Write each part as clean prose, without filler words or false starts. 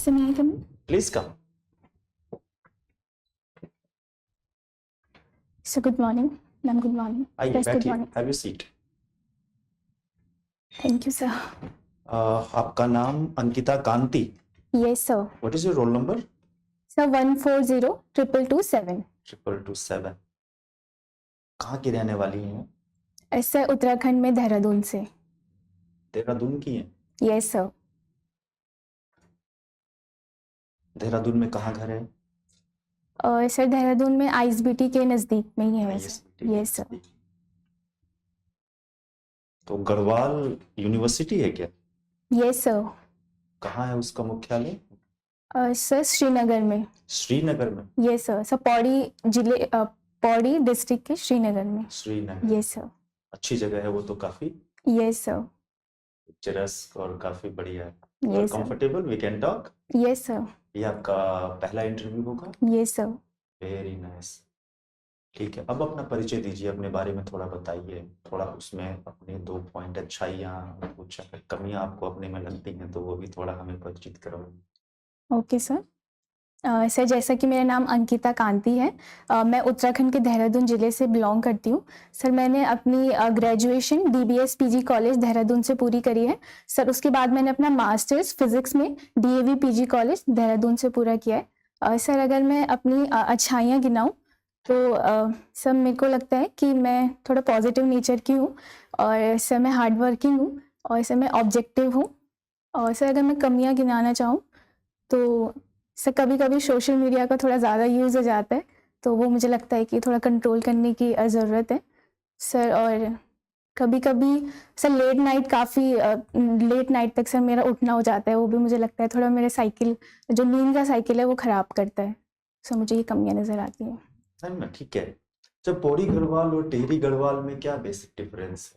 So may I come in? Please come. So good morning. Ma'am, good morning. आइए Yes, good बैठिए. morning. Have your seat. Thank you, sir. आपका नाम अंकिता कांति. Yes, sir. What is your roll number? Sir, 1402227. 2227. कहाँ की रहने वाली हैं? Sir Uttarakhand में देहरादून से. देहरादून की हैं? Yes, sir. देहरादून में कहाँ घर है? सर देहरादून में आईएसबीटी के नज़दीक में ही है. ISBT Yes, sir. तो गढ़वाल यूनिवर्सिटी है क्या? Yes, sir. कहाँ है उसका मुख्यालय? सर श्रीनगर में. श्रीनगर में? Yes, sir. Sir Pauri district के श्रीनगर में. श्रीनगर. Yes, sir. अच्छी जगह है वो तो काफी. Yes, sir. पिक्चरस्क और काफी बढ़िया है. Yes, sir. Comfortable we can talk. Yes, sir. ये आपका पहला इंटरव्यू होगा? Yes, sir. Very nice. ठीक है, अब अपना परिचय दीजिए, अपने बारे में थोड़ा बताइए, थोड़ा उसमें अपने 2 पॉइंट अच्छाइयाँ, कुछ कमियाँ आपको अपने में लगती हैं तो वो भी थोड़ा हमें परिचित करो. Okay sir. सर जैसा कि मेरा नाम अंकिता कांति है, मैं उत्तराखंड के देहरादून ज़िले से बिलोंग करती हूँ. सर मैंने अपनी graduation DBS PG college Dehradun से पूरी करी है. सर उसके बाद मैंने अपना मास्टर्स फिज़िक्स में DAV PG कॉलेज देहरादून से पूरा किया है. सर अगर मैं अपनी अच्छाइयाँ गिनाऊँ तो सर मेरे को लगता है कि मैं थोड़ा पॉजिटिव नेचर की हूँ और सर मैं हार्ड वर्किंग हूँ और सर मैं ऑब्जेक्टिव हूँ. और सर अगर मैं कमियाँ गिनाना चाहूँ तो सर कभी कभी सोशल मीडिया का थोड़ा ज़्यादा यूज़ हो जाता है, तो वो मुझे लगता है कि थोड़ा कंट्रोल करने की ज़रूरत है सर. और कभी कभी सर लेट नाइट तक सर मेरा उठना हो जाता है, वो भी मुझे लगता है थोड़ा मेरे साइकिल जो नींद का साइकिल है वो ख़राब करता है. सर मुझे ये कमियाँ नज़र आती हैं. ना ठीक है. जब पौड़ी गढ़वाल और टिहरी गढ़वाल में क्या बेसिक डिफरेंस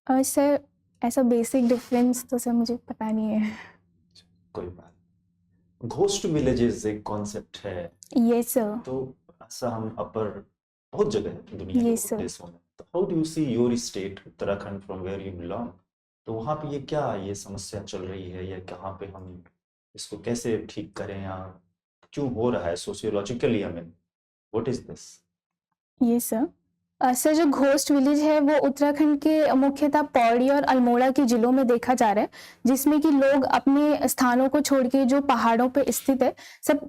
है? सर ऐसा बेसिक डिफरेंस तो सर मुझे पता नहीं है. कोई बात. घोस्ट विलेजेस एक कॉन्सेप्ट है. Yes sir. तो असम अपर बहुत जगह है दुनिया के Yes, sir. देशों में. तो how do you see your state Uttarakhand from where you belong? तो वहाँ पे ये समस्या चल रही है या कहाँ पे हम इसको कैसे ठीक करें या क्यों हो रहा है sociologically? I mean what is this? Yes sir. Sir जो घोस्ट विलेज है वो उत्तराखंड के मुख्यतः पौड़ी और अल्मोड़ा के जिलों में देखा जा रहा है, जिसमें कि लोग अपने स्थानों को छोड़ के जो पहाड़ों पे स्थित है सब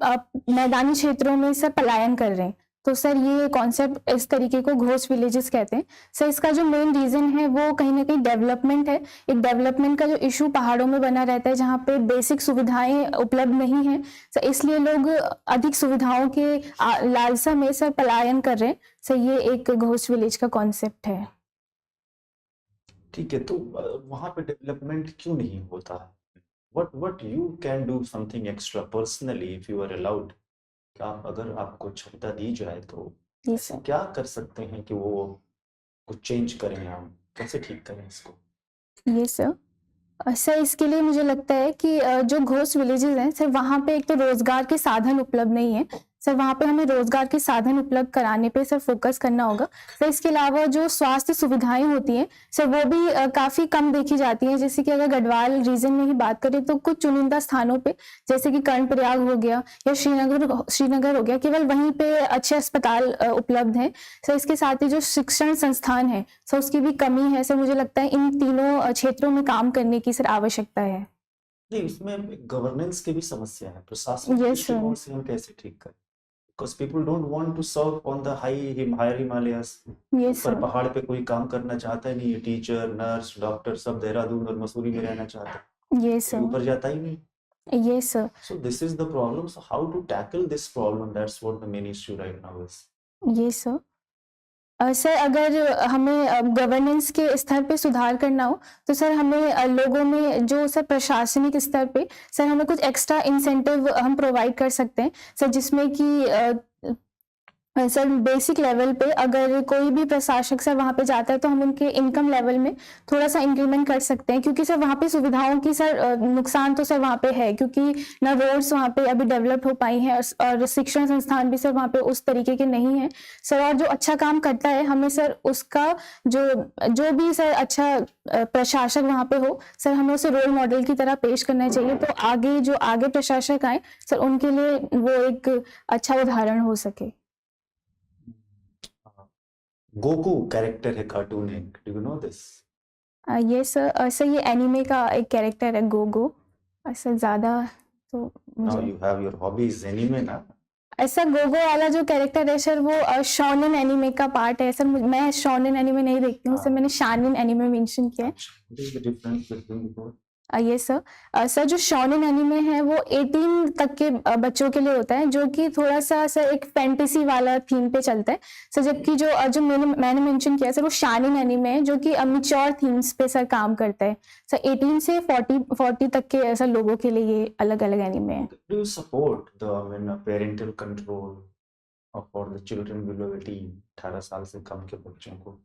मैदानी क्षेत्रों में सब पलायन कर रहे हैं. तो सर ये कॉन्सेप्ट इस तरीके को घोस्ट विलेजेस कहते हैं. सर इसका जो मेन रीज़न है वो कहीं ना कहीं डेवलपमेंट है. एक डेवलपमेंट का जो इशू पहाड़ों में बना रहता है जहाँ पे बेसिक सुविधाएं उपलब्ध नहीं हैं, सर इसलिए लोग अधिक सुविधाओं के लालसा में सर पलायन कर रहे हैं. सर ये एक घोस्ट विलेज का कॉन्सेप्ट है. ठीक है, तो वहाँ पे डेवलपमेंट क्यों नहीं होता है? what you can do something extra personally if you are allowed? आप अगर आपको क्षमता दी जाए तो Yes, ऐसे sir. क्या कर सकते हैं कि वो कुछ चेंज करें, हम कैसे ठीक करें इसको? ये सर. सर इसके लिए मुझे लगता है कि जो घोस्ट विलेजेस हैं सर वहाँ पे एक तो रोजगार के साधन उपलब्ध नहीं है. सर वहाँ पे हमें रोजगार के साधन उपलब्ध कराने पे सर फोकस करना होगा. सर इसके अलावा जो स्वास्थ्य सुविधाएं होती हैं सर वो भी काफ़ी कम देखी जाती हैं. जैसे कि अगर गढ़वाल रीजन में ही बात करें तो कुछ चुनिंदा स्थानों पे जैसे कि कर्णप्रयाग हो गया या श्रीनगर हो गया, केवल वहीं पे अच्छे अस्पताल उपलब्ध हैं. सर इसके साथ ही जो शिक्षण संस्थान है सर उसकी भी कमी है. सर मुझे लगता है इन तीनों क्षेत्रों में काम करने की सर आवश्यकता है. नहीं, इसमें गवर्नेंस की भी समस्या है. प्रशासन के Yes, दृष्टिकोण sir. से हम कैसे ठीक करें? Because people don't want to serve on the higher Himalayas. Yes, ऊपर sir. पहाड़ पे कोई काम करना चाहता ही नहीं है. टीचर, नर्स, डॉक्टर सब देहरादून और मसूरी में रहना चाहते हैं. Yes, कोई sir. ऊपर जाता ही नहीं. Yes, sir. So this is the problem. So how to tackle this problem? That's what the main issue right now is. Yes, sir. Sir अगर हमें गवर्नेंस के स्तर पे सुधार करना हो तो सर हमें लोगों में जो सर प्रशासनिक स्तर पे सर हमें कुछ एक्स्ट्रा इंसेंटिव हम प्रोवाइड कर सकते हैं सर, जिसमें कि सर बेसिक लेवल पे अगर कोई भी प्रशासक सर वहाँ पे जाता है तो हम उनके इनकम लेवल में थोड़ा-सा इंक्रीमेंट कर सकते हैं, क्योंकि सर वहाँ पे सुविधाओं की सर नुकसान तो सर वहाँ पे है, क्योंकि ना रोड्स वहाँ पे अभी डेवलप हो पाई हैं और शिक्षण संस्थान भी सर वहाँ पे उस तरीके के नहीं हैं। सर और जो अच्छा काम करता है हमें सर उसका जो जो भी सर अच्छा प्रशासक वहाँ पे हो, सर हमें उसे रोल मॉडल की तरह पेश करना चाहिए, तो आगे जो आगे प्रशासक आएँ सर उनके लिए वो एक अच्छा उदाहरण हो सके। गोकू कैरेक्टर है, कार्टून है, डू यू नो दिस? ये सर सर ये एनीमे का एक कैरेक्टर है गोगो। सर ज़्यादा तो नाउ मुझे you have your hobbies anime ना? ऐसा गोगो वाला जो कैरेक्टर है सर वो शोनेन एनीमे का पार्ट है सर। मैं शोनेन एनीमे नहीं देखती हूँ सर, मैंने शानेन एनीमे मेंशन किया है। What is the difference between both? ये सर जो शोनेन एनीमे है वो 18 तक के बच्चों के लिए होता है, जो कि थोड़ा-सा सर एक फैंटेसी वाला थीम पे चलता है। सर जबकि जो मैंने मेंशन किया सर वो शानेन एनीमे है, जो कि मैच्योर थीम्स पे सर काम करता है। सर 18 से 40 तक के ऐसा लोगों के लिए ये अलग-अलग एनीमे है। Do you support the parental control for the children below 18, 18 साल से कम के बच्चों को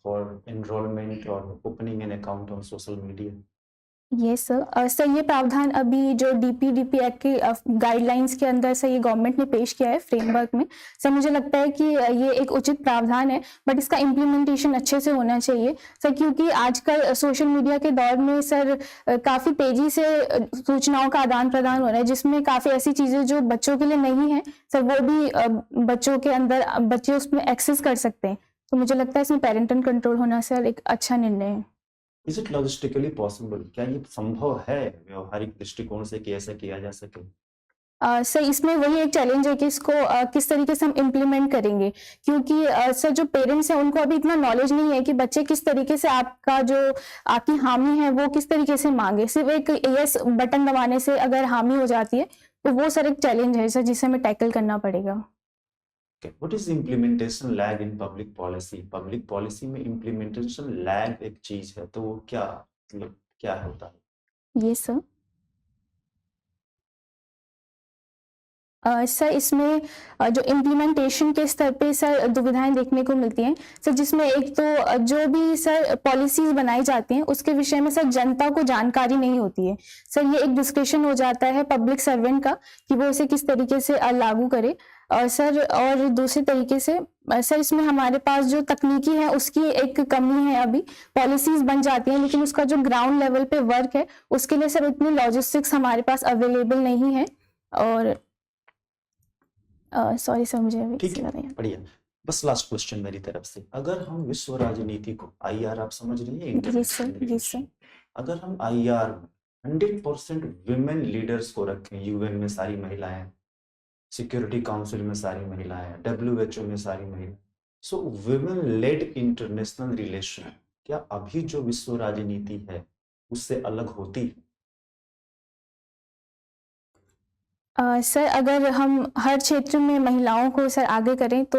for enrollment और opening an account on social media? Yes sir sir ये प्रावधान अभी जो डीपी एक्ट की गाइडलाइंस के अंदर से ये गवर्नमेंट ने पेश किया है फ्रेमवर्क में। सर मुझे लगता है कि ये एक उचित प्रावधान है, बट इसका इम्प्लीमेंटेशन अच्छे से होना चाहिए सर, क्योंकि आजकल सोशल मीडिया के दौर में सर काफ़ी तेज़ी से सूचनाओं का आदान प्रदान हो रहा है, जिसमें काफ़ी ऐसी चीज़ें जो बच्चों के लिए नहीं है सर वो भी बच्चों के अंदर बच्चे उसमें एक्सेस कर सकते हैं। तो मुझे लगता है इसमें पेरेंटल कंट्रोल होना सर एक अच्छा निर्णय है। Is it logistically possible? क्या ये संभव है व्यवहारिक दृष्टिकोण से कि ऐसा किया जा सके? सर इसमें वही एक चैलेंज है कि इसको किस तरीके से हम इम्प्लीमेंट करेंगे, क्योंकि सर जो पेरेंट्स हैं उनको अभी इतना नॉलेज नहीं है कि बच्चे किस तरीके से आपकी हामी है वो किस तरीके से मांगे। सिर्फ एक यस बटन दबाने से अगर हामी हो जाती है तो वो सर एक चैलेंज है सर, जिसे हमें टैकल करना पड़ेगा। Okay. What is implementation lag in public policy? Public policy में implementation lag एक चीज है, तो वो क्या मतलब क्या होता है? ये सर सर इसमें जो इम्प्लीमेंटेशन के स्तर पे सर दुविधाएं देखने को मिलती हैं सर, जिसमें एक तो जो भी सर पॉलिसीज बनाई जाती हैं उसके विषय में सर जनता को जानकारी नहीं होती है। सर ये एक डिस्क्रिप्शन हो जाता है पब्लिक सर्वेंट का कि वो इसे किस तरीके से लागू करे। और सर और दूसरे तरीके से सर इसमें हमारे पास जो तकनीकी है उसकी एक कमी है। अभी पॉलिसीज बन जाती हैं लेकिन उसका जो ग्राउंड लेवल पे वर्क है उसके लिए सर उतनी लॉजिस्टिक्स हमारे पास अवेलेबल नहीं है। और सॉरी सर मुझे अभी ठीक याद है, नहीं आ रहा। बढ़िया। बस लास्ट क्वेश्चन मेरी तरफ से, अगर हम विश्व राजनीति को आईआर आप समझ रही है, yes international sir yes relation, sir अगर हम आईआर में 100% विमेन लीडर्स को रखें, यूएन में सारी महिलाएं, सिक्योरिटी काउंसिल में सारी महिलाएं, डब्ल्यूएचओ में सारी महिलाएं, सो विमेन लेड इंटरनेशनल रिलेशन क्या अभी जो विश्व राजनीति है उससे अलग होती है? सर अगर हम हर क्षेत्र में महिलाओं को सर आगे करें तो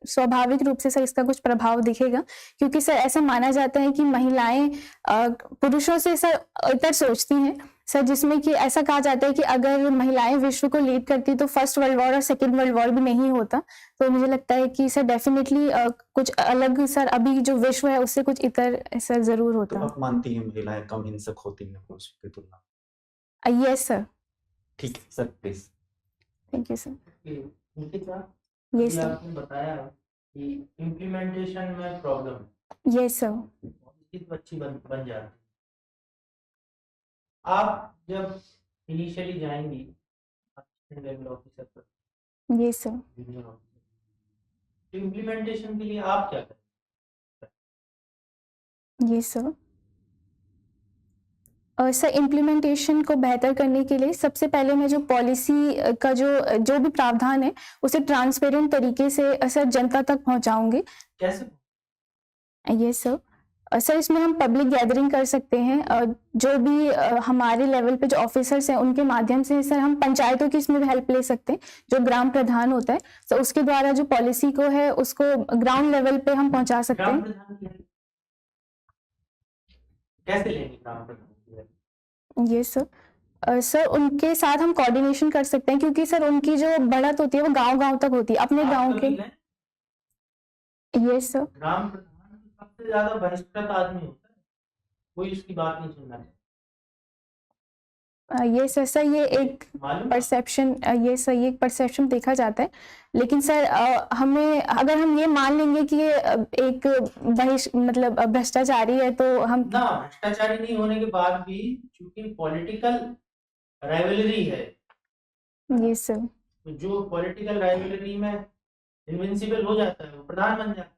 स्वाभाविक रूप से सर इसका कुछ प्रभाव दिखेगा, क्योंकि सर ऐसा माना जाता है कि महिलाएं पुरुषों से सर इतर सोचती हैं सर, जिसमें कि ऐसा कहा जाता है कि अगर महिलाएं विश्व को लीड करती तो फर्स्ट वर्ल्ड वॉर और सेकेंड वर्ल्ड वॉर भी नहीं होता। तो मुझे लगता है कि सर डेफिनेटली कुछ अलग सर अभी जो विश्व है उससे कुछ इतर सर जरूर तो होता। आप मानती हैं महिलाएं कम हिंसक होती हैं पुरुषों की तुलना में? Yes sir. ठीक है sir, please. Thank you sir. Nikita, yes अभी सर। आपने बताया कि इम्प्लीमेंटेशन में प्रॉब्लम है, यस सर। चीज अच्छी बन जाती है। आप जब इनिशियली जाएंगी असिस्टेंट लेवल ऑफिसर पर, yes sir. Junior officer, implementation के लिए आप क्या करें? Yes sir. सर इम्प्लीमेंटेशन को बेहतर करने के लिए सबसे पहले मैं जो पॉलिसी का जो भी प्रावधान है उसे ट्रांसपेरेंट तरीके से सर जनता तक पहुंचाऊंगी। कैसे? Yes sir. सर इसमें हम पब्लिक गैदरिंग कर सकते हैं, जो भी हमारे लेवल पे जो ऑफिसर्स हैं उनके माध्यम से सर हम पंचायतों की इसमें हेल्प ले सकते हैं। जो ग्राम प्रधान होता है तो उसके द्वारा जो पॉलिसी को है उसको ग्राउंड लेवल पे हम पहुंचा सकते ग्राम हैं। प्रधान की help कैसे लेंगे ग्राम प्रधान की help? Yes sir. सर उनके साथ हम कोऑर्डिनेशन कर सकते हैं क्योंकि सर उनकी जो बढ़त होती है वो गांव-गांव तक होती है अपने आप गांव कभी के। गए? Yes sir. ग्राम प्रधान तो सबसे ज्यादा बहिष्कृत आदमी होता है, कोई उसकी बात नहीं सुनना चाहिए। ये सर ये एक मालूम परसेप्शन ये सर ये एक परसेप्शन देखा जाता है, लेकिन सर हमें अगर हम ये मान लेंगे कि ये एक मतलब भ्रष्टाचारी है तो हम ना, भ्रष्टाचारी नहीं होने के बाद भी चूंकि पॉलिटिकल राइवलरी है, ये सर। तो जो पॉलिटिकल राइवलरी में इनविंसिबल हो जाता है वो प्रधान बन जाता है।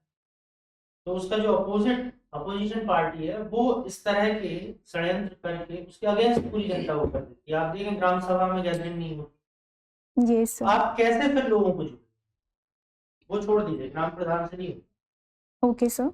तो उसका जो अपोजिशन पार्टी है वो इस तरह के षड्यंत्र करके उसके अगेंस्ट पूरी जनता को कर देती है। आप देखें ग्राम सभा में गैदरिंग नहीं होती, ये सर। आप कैसे फिर लोगों को जोड़ें? वो छोड़ दीजिए, ग्राम प्रधान से नहीं होता। Okay sir.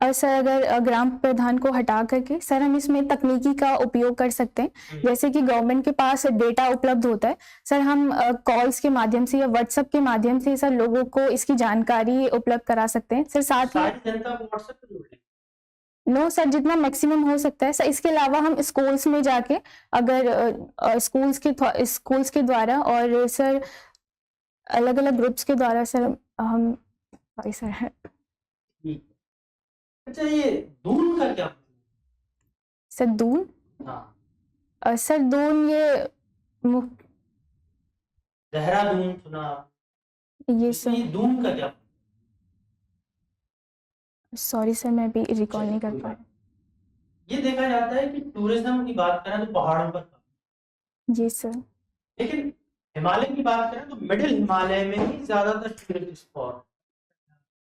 और सर अगर ग्राम प्रधान को हटा करके सर हम इसमें तकनीकी का उपयोग कर सकते हैं, जैसे कि गवर्नमेंट के पास डेटा उपलब्ध होता है सर, हम कॉल्स के माध्यम से या व्हाट्सएप के माध्यम से सर लोगों को इसकी जानकारी उपलब्ध करा सकते हैं सर। साथ ही सारी जनता को व्हाट्सएप पे जोड़ लें। नो सर, जितना मैक्सिमम हो सकता है सर। इसके अलावा हम स्कूल्स में जाके अगर स्कूल्स के द्वारा और सर अलग अलग ग्रुप्स के द्वारा सर हम सॉरी सर। ठीक। अच्छा, ये दून का क्या मतलब? सर दून सर दून ये देहरादून सुना आप? ये इसमें सर ये दून का क्या? सॉरी सर मैं भी रिकॉल नहीं कर पा रहा। ये देखा जाता है कि टूरिज्म की बात करें तो पहाड़ों पर कम, जी सर। लेकिन हिमालय की बात करें तो मिडिल हिमालय में ही ज्यादातर टूरिस्ट स्पॉट,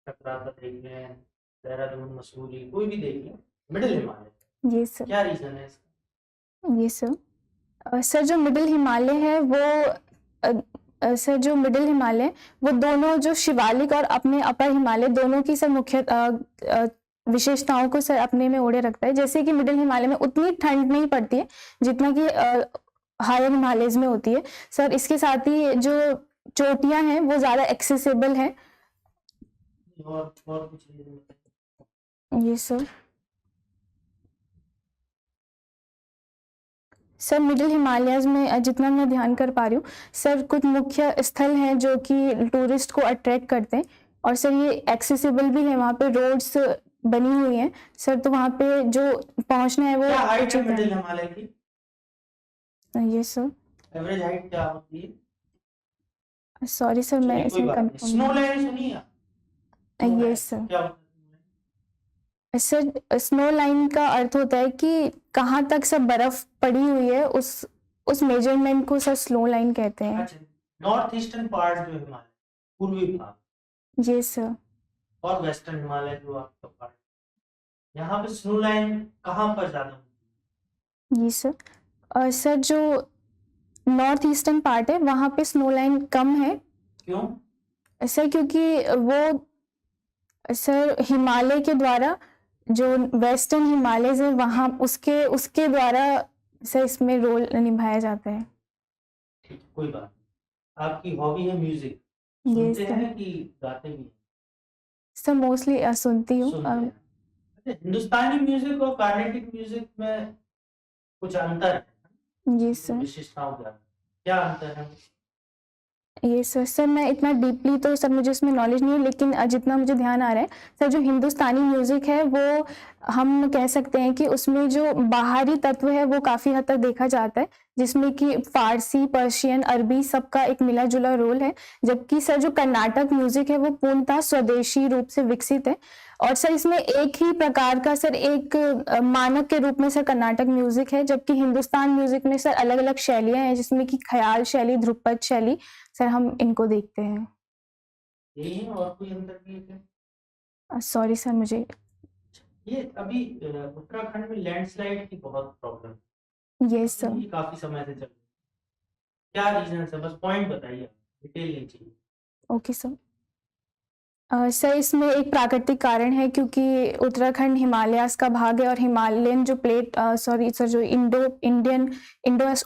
चक्राता देख लें, देहरादून, मसूरी, कोई भी देख लें, मिडिल हिमालय। जी सर। क्या रीजन है इसका? ये सर सर जो मिडिल हिमालय है वो सर जो मिडिल हिमालय वो दोनों जो शिवालिक और अपने अपर हिमालय दोनों की सर मुख्य विशेषताओं को सर अपने में ओढ़े रखता है। जैसे कि मिडिल हिमालय में उतनी ठंड नहीं पड़ती है जितना कि हायर हिमालयज में होती है सर। इसके साथ ही जो चोटियां हैं वो ज़्यादा एक्सेसिबल हैं। और कुछ reason? ये सर मिडिल हिमालयाज में जितना मैं ध्यान कर पा रही हूँ सर, कुछ मुख्य स्थल हैं जो कि टूरिस्ट को अट्रैक्ट करते हैं और सर ये एक्सेसिबल भी है, वहाँ पे रोड्स बनी हुई हैं सर, तो वहाँ पे जो पहुँचना है वो क्या हाइट है उचित मिडिल हिमालय की? ये सर। एवरेज हाइट क्या होती है? सॉरी सर मैं चलिए, कोई इसमें बात नहीं। कंफर्म स्नोलैंड सुनी है? ये सर। क्या होता है? सर स्नो लाइन का अर्थ होता है कि कहाँ तक सब बर्फ पड़ी हुई है, उस मेजरमेंट को सर स्नो लाइन कहते हैं। अच्छा, नॉर्थ ईस्टर्न पार्ट जो हिमालय, पूर्वी भाग, ये सर। और वेस्टर्न हिमालय जो आपका पार्ट, यहाँ पे स्नो लाइन कहाँ पर ज्यादा होती है? ये सर और सर जो नॉर्थ ईस्टर्न पार्ट है वहाँ पे स्नो लाइन कम है। क्यों? सर क्योंकि वो सर हिमालय के द्वारा जो वेस्टर्न हिमालयज है वहाँ उसके द्वारा सर इसमें रोल निभाया जाता है। ठीक, कोई बात नहीं। आपकी हॉबी है म्यूजिक, ये सुनते सर। हैं कि गाते भी हैं? सर मोस्टली सुनती हूँ। सुनते हैं। अच्छा, हिंदुस्तानी म्यूजिक और कार्नेटिक म्यूजिक में कुछ अंतर है? जी सर। विशेषताओं क्या अंतर है? ये सर मैं इतना डीपली तो सर मुझे उसमें नॉलेज नहीं है, लेकिन जितना मुझे ध्यान आ रहा है सर, जो हिंदुस्तानी म्यूज़िक है वो हम कह सकते हैं कि उसमें जो बाहरी तत्व है वो काफ़ी हद तक देखा जाता है, जिसमें कि फ़ारसी, पर्शियन, अरबी सबका एक मिला-जुला रोल है। जबकि सर जो कर्नाटक म्यूज़िक है वो पूर्णतः स्वदेशी रूप से विकसित है और सर इसमें एक ही प्रकार का सर एक मानक के रूप में सर कर्नाटक म्यूज़िक है, जबकि हिंदुस्तान म्यूज़िक में सर अलग-अलग शैलियाँ हैं जिसमें कि ख़याल शैली, ध्रुपद शैली सर हम इनको देखते हैं। यही है, और कोई अंतर नहीं है? सॉरी सर मुझे ये अभी उत्तराखंड में लैंडस्लाइड की बहुत प्रॉब्लम यस सर। ये काफी समय से चल रही है। क्या रीजन है? बस पॉइंट बताइए, डिटेल नहीं चाहिए। Okay sir. सर इसमें एक प्राकृतिक कारण है क्योंकि उत्तराखंड हिमालयाज़ का भाग है और हिमालयन जो प्लेट सर जो इंडो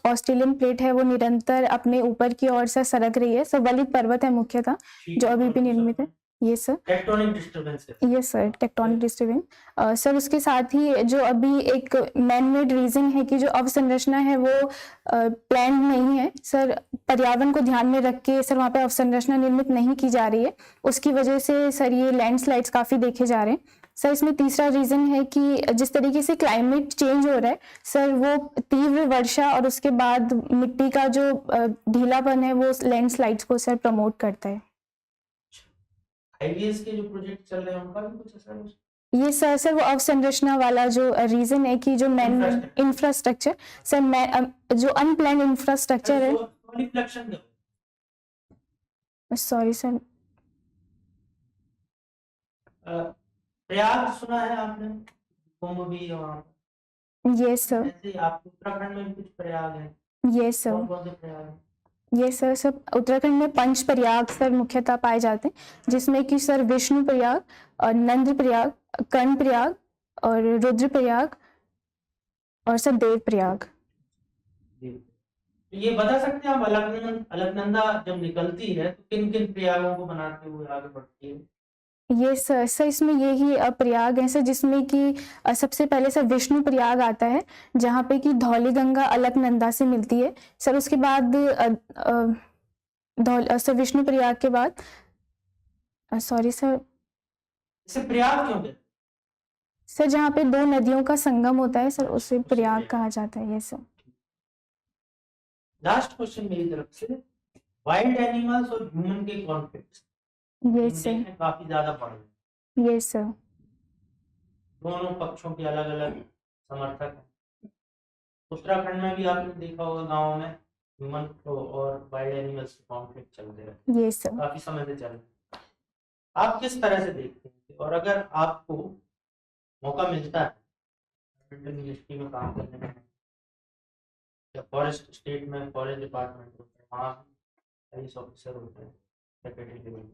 ऑस्ट्रेलियन प्लेट है वो निरंतर अपने ऊपर की ओर से सरक रही है। सर वलित पर्वत है मुख्यतः जो अभी भी निर्मित है। Yes sir. टेक्टोनिक डिस्टर्बेंस है। Yes sir, tectonic disturbance. Sir उसके साथ ही जो अभी एक मैन मेड रीजन है कि जो अवसंरचना है वो प्लान नहीं है सर, पर्यावरण को ध्यान में रख के सर वहाँ पे अवसंरचना निर्मित नहीं की जा रही है, उसकी वजह से सर ये लैंडस्लाइड्स काफ़ी देखे जा रहे हैं। सर इसमें तीसरा रीज़न है कि जिस तरीके से क्लाइमेट चेंज हो रहा है सर, वो तीव्र वर्षा और उसके बाद मिट्टी का जो ढीलापन है वो लैंडस्लाइड्स को सर प्रमोट करता है। हाईवेज के जो प्रोजेक्ट चल रहे हैं उनका भी कुछ असर हो? ये सर वो अवसंरचना वाला जो रीजन है कि जो मैन इंफ्रास्ट्रक्चर सर, जो अनप्लान्ड इंफ्रास्ट्रक्चर है। सॉलिफ्लेक्शन सॉरी सर, प्रयाग सुना है आपने? कुंभ भी है वहाँ पर। ये सर। ऐसे आपके उत्तराखंड में भी कुछ प्रयाग है? ये सर। कौन से प्रयाग हैं? ये सर सब उत्तराखंड में 5 प्रयाग सर मुख्यतः पाए जाते हैं, जिसमें कि सर विष्णु प्रयाग और नंद प्रयाग, कर्ण प्रयाग और रुद्र प्रयाग और सर देव प्रयाग। तो ये बता सकते हैं आप अलकनंदा जब निकलती है तो किन किन प्रयागों को बनाते हुए आगे बढ़ती है? ये सर इसमें यही प्रयाग है सर, जिसमें कि सबसे पहले सर विष्णु प्रयाग आता है, जहाँ पे कि धौली गंगा अलकनंदा से मिलती है सर। उसके बाद सर विष्णु प्रयाग के बाद सॉरी सर, इसे प्रयाग क्यों कहते हैं? सर जहाँ पे 2 नदियों का संगम होता है सर, उसे प्रयाग कहा जाता है। ये सर। लास्ट क्वेश्चन मेरी तरफ से, वाइल्ड एनिमल्स और ह्यूमन के कॉन्फ्लिक्ट्स ये सर। काफी ज्यादा बढ़ रहे हैं। ये सर। दोनों पक्षों के अलग अलग समर्थक हैं। उत्तराखंड में भी आपने देखा होगा गाँव में ह्यूमन और वाइल्ड एनिमल्स के कॉन्फ्लिक्ट चल रहे हैं। ये सर। काफी समय से चल रहे हैं। आप किस तरह से देखते हैं, और अगर आपको मौका मिलता है मिनिस्ट्री में काम करने में, या फॉरेस्ट स्टेट में फॉरेस्ट डिपार्टमेंट होता है, वहाँ पुलिस ऑफिसर होते हैं सेक्रेटरी लेवल,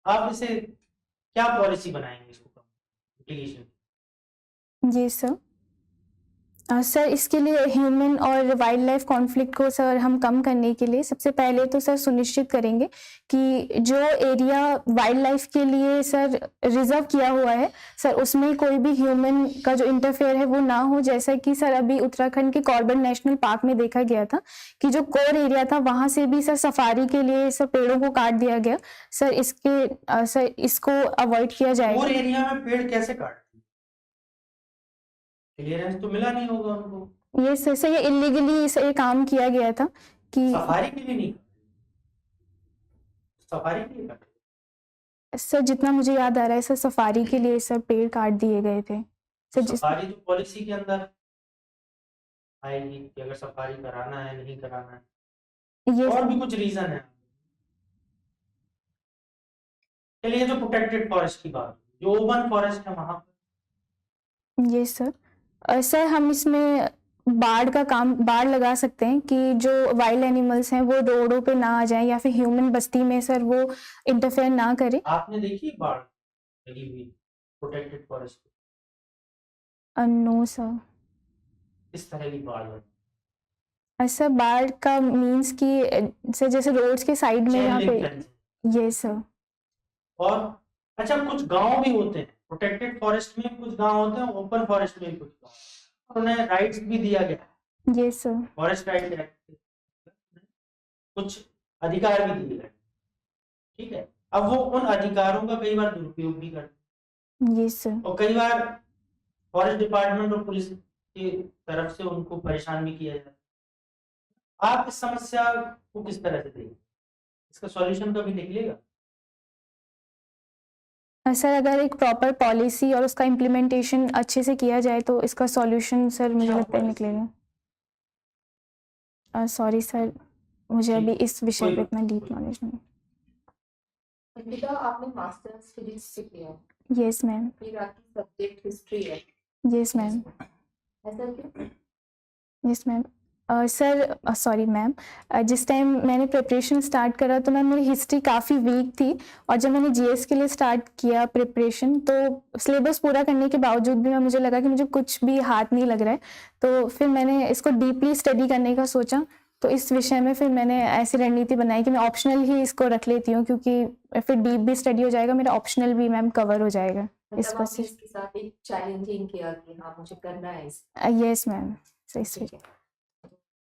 आप इसे क्या पॉलिसी बनाएंगे इसको मिटिगेशन? जी सर। सर इसके लिए ह्यूमन और वाइल्ड लाइफ कॉन्फ्लिक्ट को सर हम कम करने के लिए सबसे पहले तो सर सुनिश्चित करेंगे कि जो एरिया वाइल्ड लाइफ के लिए सर रिजर्व किया हुआ है सर, उसमें कोई भी ह्यूमन का जो इंटरफेयर है वो ना हो। जैसा कि सर अभी उत्तराखंड के कॉर्बेट नेशनल पार्क में देखा गया था कि जो कोर एरिया था वहाँ से भी सर सफारी के लिए सर पेड़ों को काट दिया गया सर। सर इसको अवॉइड किया जाएगा। कोर एरिया में पेड़ कैसे काट? क्लियरेंस तो मिला नहीं होगा उनको। ये सर ये इलीगली ये काम किया गया था कि सफारी के लिए नहीं, सफारी के लिए सर जितना मुझे याद आ रहा है सर, सफारी के लिए सर पेड़ काट दिए गए थे सर। सफारी तो पॉलिसी के अंदर आएगी कि अगर सफारी कराना है नहीं कराना है, ये और भी कुछ रीजन है। चलिए जो प्रोटेक्टेड फॉरेस्ट की बात, जो ओपन फॉरेस्ट है वहां पर, ये सर सर हम इसमें बाड़ लगा सकते हैं कि जो वाइल्ड एनिमल्स हैं वो रोडों पे ना आ जाएं या फिर ह्यूमन बस्ती में सर वो इंटरफेयर ना करें। आपने देखी बाड़ लगी हुई प्रोटेक्टेड फॉरेस्ट? No sir. इस तरह की बाड़ लगी? सर बाड़ का मीन्स कि सर जैसे रोड्स के साइड में यहाँ पे। ये सर। और अच्छा, कुछ गांव भी होते हैं प्रोटेक्टेड फॉरेस्ट में, कुछ गांव होते हैं ओपन फॉरेस्ट में, कुछ गांव और उन्हें राइट्स भी दिया गया। ये सर। फॉरेस्ट राइट एक्ट कुछ अधिकार भी दिए गए, ठीक है। अब वो उन अधिकारों का कई बार दुरुपयोग भी करते हैं। ये सर। और कई बार फॉरेस्ट डिपार्टमेंट और पुलिस की तरफ से उनको परेशान भी किया जाता है। आप इस समस्या को किस तरह से देखें? इसका सॉल्यूशन कभी निकलेगा? सर अगर एक प्रॉपर पॉलिसी और उसका इम्प्लीमेंटेशन अच्छे से किया जाए तो इसका सॉल्यूशन सर मुझे लगता है निकलेगा। सॉरी सर, मुझे अभी इस विषय पे इतना डीप नॉलेज नहीं। अंकिता, आपने मास्टर्स फिजिक्स से किया है? Yes ma'am. फिर आपकी सब्जेक्ट हिस्ट्री है? Yes ma'am. ऐसा क्यों? Yes ma'am. Sir sorry ma'am, जिस टाइम मैंने प्रिपरेशन स्टार्ट करा तो मैम मेरी हिस्ट्री काफ़ी वीक थी, और जब मैंने जीएस के लिए स्टार्ट किया प्रिपरेशन तो सिलेबस पूरा करने के बावजूद भी मुझे लगा कि मुझे कुछ भी हाथ नहीं लग रहा है। तो फिर मैंने इसको डीपली स्टडी करने का सोचा, तो इस विषय में फिर मैंने ऐसी रणनीति बनाई कि मैं ऑप्शनल ही इसको रख लेती हूँ, क्योंकि फिर डीप भी स्टडी हो जाएगा, मेरा ऑप्शनल भी मैम कवर हो जाएगा इस मतलब पर आपने से। इसके साथ एक चैलेंजिंग किया कि हाँ मुझे करना है इस। यस मैम, सही से। ठीक है।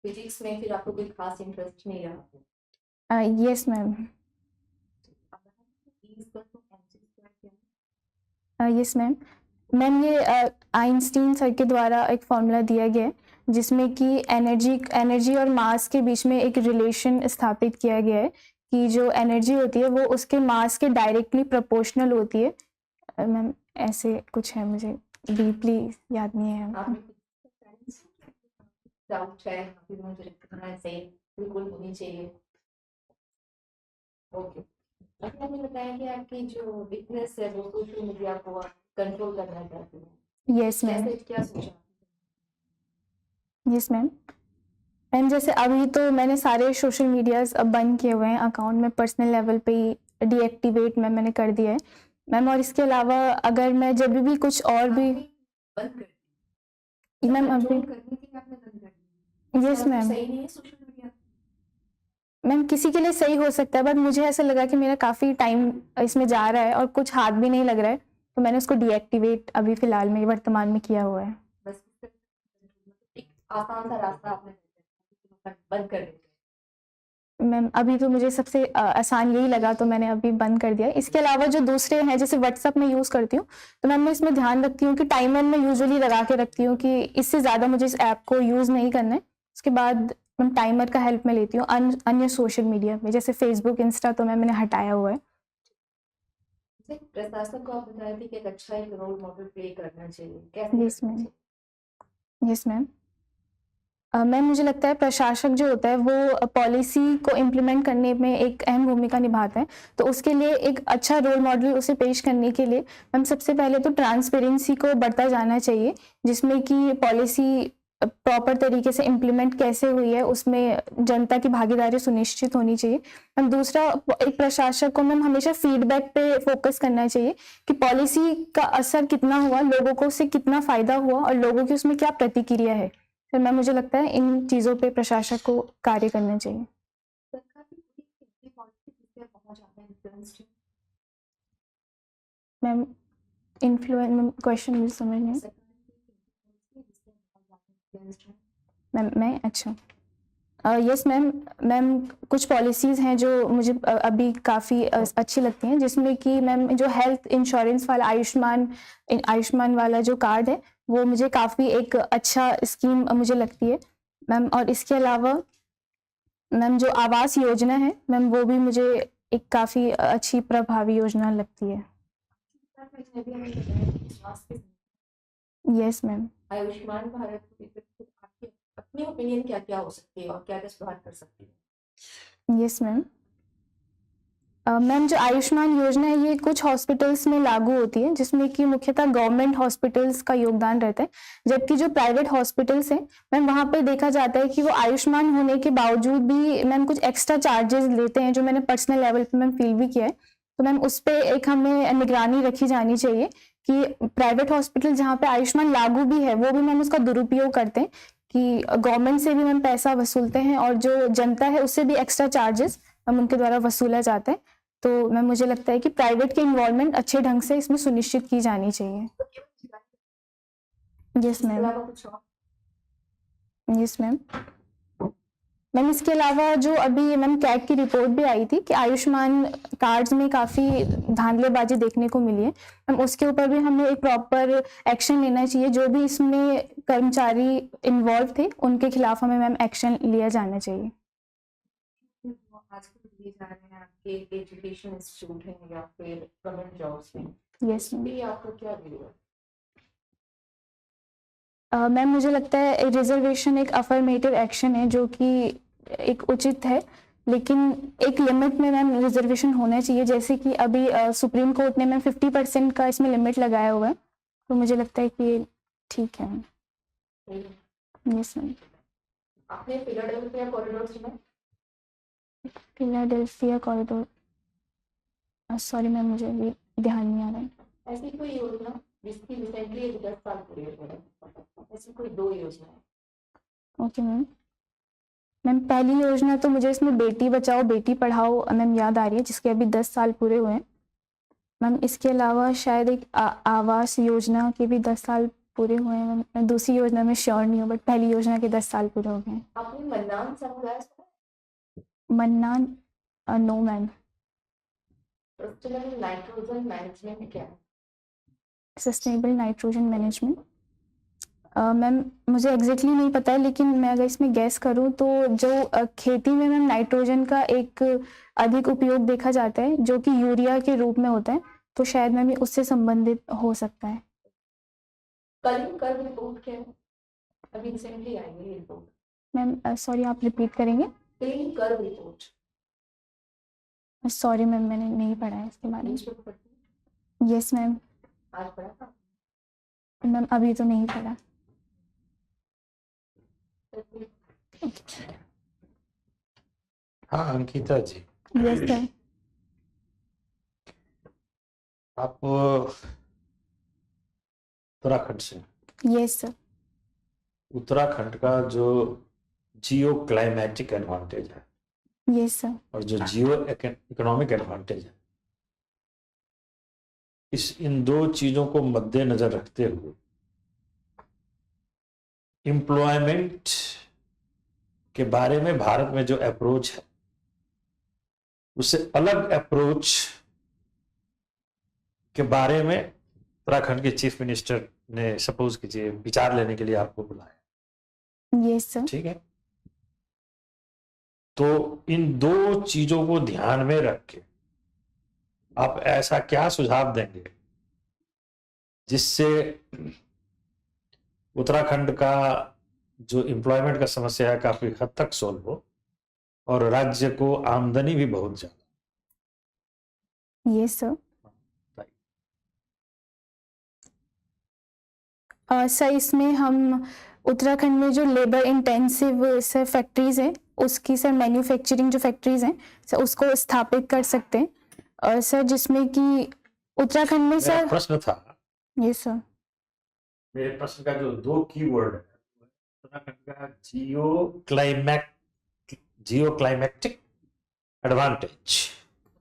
फिजिक्स में फिर आपको कोई खास इंटरेस्ट नहीं रहा? Yes ma'am. Yes ma'am. Ma'am ये आइंस्टीन सर के द्वारा एक फॉर्मूला दिया गया है जिसमें कि एनर्जी और मास के बीच में एक रिलेशन स्थापित किया गया है कि जो एनर्जी होती है वो उसके मास के डायरेक्टली प्रोपोर्शनल होती है। मैम ऐसे कुछ है, मुझे डीपली याद नहीं है। डाउट है फिर मुझे लगता है सही बिल्कुल होनी चाहिए। ओके। अभी आपने बताया कि आपकी जो वीकनेस है वो सोशल मीडिया को कंट्रोल करना चाहती है। Yes ma'am. कैसे क्या सोचा? Yes ma'am. मैम जैसे अभी तो मैंने सारे सोशल मीडियाज अब बंद किए हुए हैं, अकाउंट में पर्सनल लेवल पे ही डीएक्टिवेट मैंने कर दिया है मैम। और इसके अलावा अगर मैं जब भी कुछ और भी बंद कर दी? मैम अभी कंट्रोल करने के लिए आपने बंद कर दी? Yes ma'am. सही नहीं है सोशल मीडिया? मैम किसी के लिए सही हो सकता है, बट मुझे ऐसा लगा कि मेरा काफ़ी टाइम इसमें जा रहा है और कुछ हाथ भी नहीं लग रहा है, तो मैंने उसको डीएक्टिवेट अभी फ़िलहाल में वर्तमान में किया हुआ है। बस एक आसान सा रास्ता आपने बंद कर दिया। मैम अभी तो मुझे सबसे आसान यही लगा, तो मैंने अभी बंद कर दिया है। इसके अलावा जो दूसरे हैं, जैसे व्हाट्सअप में यूज़ करती हूँ, तो मैम मैं इसमें ध्यान रखती हूँ कि टाइमर मैं यूजुअली लगा के रखती हूँ कि इससे ज़्यादा मुझे इस ऐप को यूज़ नहीं करना है। उसके बाद मैम टाइमर का हेल्प मैं लेती हूँ अन्य सोशल मीडिया में, जैसे फेसबुक, इंस्टा तो मैंने हटाया हुआ है। प्रशासन को आप बताया थी कि एक अच्छा एक रोल मॉडल प्ले करना चाहिए, कैसे? Yes ma'am. Yes ma'am. Ma'am मुझे लगता है प्रशासक जो होता है वो पॉलिसी को इम्प्लीमेंट करने में एक अहम भूमिका निभाता है, तो उसके लिए एक अच्छा रोल मॉडल उसे पेश करने के लिए मैम सबसे पहले तो ट्रांसपेरेंसी को बढ़ता जाना चाहिए, जिसमें कि पॉलिसी प्रॉपर तरीके से इम्प्लीमेंट कैसे हुई है उसमें जनता की भागीदारी सुनिश्चित होनी चाहिए। मैम दूसरा, एक प्रशासक को मैम हमेशा फीडबैक पे फोकस करना चाहिए कि पॉलिसी का असर कितना हुआ, लोगों को उससे कितना फ़ायदा हुआ और लोगों की उसमें क्या प्रतिक्रिया है। फिर मैम मुझे लगता है इन चीज़ों पे प्रशासक को कार्य करना चाहिए। सरकार की पूरी पॉलिसी किस पे बहुत ज़्यादा इन्फ्लुएंस्ड है? मैम इन्फ्लुएंस क्वेश्चन मुझे समझ नहीं। सरकार की पॉलिसी किस पे बहुत ज़्यादा इन्फ्लुएंस्ड है? मैम मैं अच्छा यस मैम। मैम कुछ पॉलिसीज़ हैं जो मुझे अभी काफ़ी अच्छी लगती हैं, जिसमें कि मैम जो हेल्थ इंश्योरेंस वाला आयुष्मान वाला जो कार्ड है वो मुझे काफ़ी एक अच्छा स्कीम मुझे लगती है मैम। और इसके अलावा मैम जो आवास योजना है मैम वो भी मुझे एक काफ़ी अच्छी प्रभावी योजना लगती है। Yes ma'am. आयुष्मान भारत आपकी अपनी ओपिनियन क्या क्या हो सकती है और क्या क्या सुधार कर सकती है? Yes ma'am. मैम जो आयुष्मान योजना है ये कुछ हॉस्पिटल्स में लागू होती है, जिसमें कि मुख्यतः गवर्नमेंट हॉस्पिटल्स का योगदान रहता है, जबकि जो प्राइवेट हॉस्पिटल्स हैं मैम वहाँ पे देखा जाता है कि वो आयुष्मान होने के बावजूद भी मैम कुछ एक्स्ट्रा चार्जेस लेते हैं, जो मैंने पर्सनल लेवल पे मैम फील भी किया है। तो मैम उस पर एक हमें निगरानी रखी जानी चाहिए कि प्राइवेट हॉस्पिटल जहाँ पे आयुष्मान लागू भी है वो भी मैम उसका दुरुपयोग करते हैं कि गवर्नमेंट से भी मैम पैसा वसूलते हैं और जो जनता है उससे भी एक्स्ट्रा चार्जेस मैम उनके द्वारा वसूला जाता है। तो मैम मुझे लगता है कि प्राइवेट के इन्वॉल्वमेंट अच्छे ढंग से इसमें सुनिश्चित की जानी चाहिए। Yes ma'am. Yes ma'am. Ma'am इसके अलावा जो अभी मैम कैट की रिपोर्ट भी आई थी कि आयुष्मान कार्ड्स में काफ़ी धांधलेबाजी देखने को मिली है मैम, उसके ऊपर भी हमें एक प्रॉपर एक्शन लेना चाहिए। जो भी इसमें कर्मचारी इन्वॉल्व थे उनके खिलाफ हमें मैम एक्शन लिया जाना चाहिए। आजकल दिए जा रहे हैं आपके एजुकेशन इंस्टीट्यूट हैं या फिर गवर्नमेंट जॉब्स में, यस मैम। ये आपको क्या व्यू है? मैम मुझे लगता है रिजर्वेशन एक अफर्मेटिव एक्शन है जो कि एक उचित है, लेकिन एक लिमिट में मैम रिजर्वेशन होना चाहिए। जैसे कि अभी सुप्रीम कोर्ट ने मैम 50% का इसमें लिमिट लगाया हुआ है, तो मुझे लगता है कि ठीक है मैम। Yes ma'am. आपने फिलाडेल्फिया कॉरिडोर सुना? फिलाडेल्फिया कॉरिडोर, सॉरी मैम मुझे भी ध्यान नहीं आ रहा है। ऐसी कोई योजना जिसकी रिसेंटली 10 साल पूरे हुए हैं, ऐसी कोई 2 योजना है? Okay ma'am. मैम पहली योजना तो मुझे इसमें बेटी बचाओ बेटी पढ़ाओ मैम याद आ रही है, जिसके अभी 10 साल पूरे हुए हैं। मैम इसके अलावा शायद एक आवास योजना के भी 10 साल पूरे हुए हैं मैम। मैं दूसरी योजना में श्योर नहीं हूँ, बट पहली योजना के 10 साल पूरे हो गए हैं। आपने मन्नान समुदाय सुना है? Mannan no ma'am. Sustainable nitrogen management क्या है? सस्टेनेबल नाइट्रोजन मैनेजमेंट मैम मुझे एग्जैक्टली नहीं पता है, लेकिन मैं अगर इसमें गैस करूं तो जो खेती में मैम नाइट्रोजन का एक अधिक उपयोग देखा जाता है जो कि यूरिया के रूप में होता है, तो शायद मैम ये उससे संबंधित हो सकता है। कलिंग कर्व रिपोर्ट क्या है? अभी रिसेंटली आई है ये रिपोर्ट। मैम सॉरी आप रिपीट करेंगे? Keeling curve report sorry ma'am मैंने नहीं पढ़ा है इसके बारे में। न्यूज़पेपर पढ़ती हैं? Yes ma'am. आज पढ़ा था? मैम अभी तो नहीं पढ़ा। हाँ अंकिता जी, यस सर। आप उत्तराखंड से। Yes sir. उत्तराखंड का जो जियो क्लाइमेटिक एडवांटेज है यस सर। और जो जियो इकोनॉमिक एडवांटेज है, इन दो चीजों को मद्देनजर रखते हुए एम्प्लॉयमेंट के बारे में भारत में जो अप्रोच है उससे अलग अप्रोच के बारे में उत्तराखंड के चीफ मिनिस्टर ने सपोज कीजिए विचार लेने के लिए आपको बुलाया। Yes sir. ठीक है, तो इन दो चीजों को ध्यान में रख के आप ऐसा क्या सुझाव देंगे जिससे उत्तराखंड का जो एम्प्लॉयमेंट का समस्या है काफी हद तक सोल्व हो और राज्य को आमदनी भी बहुत ज्यादा? Yes sir. सर इसमें हम उत्तराखंड में जो लेबर इंटेंसिव सर फैक्ट्रीज हैं उसकी सर मैन्युफैक्चरिंग जो फैक्ट्रीज हैं सर उसको स्थापित कर सकते हैं, और सर जिसमें कि उत्तराखंड में मेरा सर। प्रश्न था, यस सर। मेरे प्रश्न का जो दो कीवर्ड है उत्तराखंड का जियो क्लाइमेटिक एडवांटेज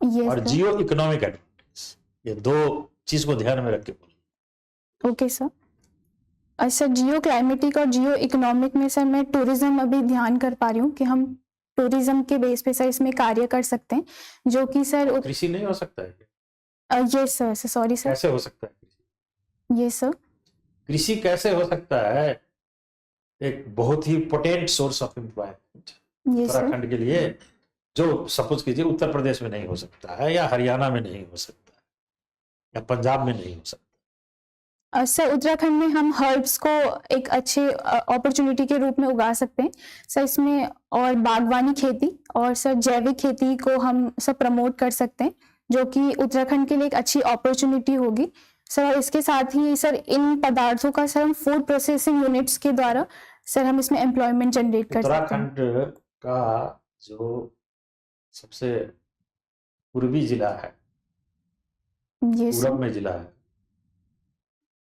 यस और सर। जियो इकोनॉमिक एडवांटेज, ये दो चीज को ध्यान में रख के बोलिए। Okay sir. सर जियो क्लाइमेटिक और जियो इकोनॉमिक में सर मैं टूरिज्म अभी ध्यान कर पा रही हूँ कि हम टूरिज्म के बेस पे सर इसमें कार्य कर सकते हैं, जो कि सर कृषि नहीं हो सकता है? Yes sir. Sorry sir. कैसे हो सकता है कृषि? Yes sir. कृषि कैसे हो सकता है? एक बहुत ही potent source of employment yes sir. Uttarakhand के लिए, जो सपोज कीजिए उत्तर प्रदेश में नहीं हो सकता है या हरियाणा में नहीं हो सकता है या पंजाब में नहीं हो सकता। सर उत्तराखंड में हम हर्ब्स को एक अच्छे अपॉर्चुनिटी के रूप में उगा सकते हैं सर इसमें, और बागवानी खेती और सर जैविक खेती को हम सब प्रमोट कर सकते हैं, जो कि उत्तराखंड के लिए एक अच्छी अपॉर्चुनिटी होगी सर। और इसके साथ ही सर इन पदार्थों का सर हम फूड प्रोसेसिंग यूनिट्स के द्वारा सर हम इसमें एम्प्लॉयमेंट जनरेट कर सकते हैं। उत्तराखंड का जो सबसे पूर्वी जिला है, ये पूरब सर। में जिला है,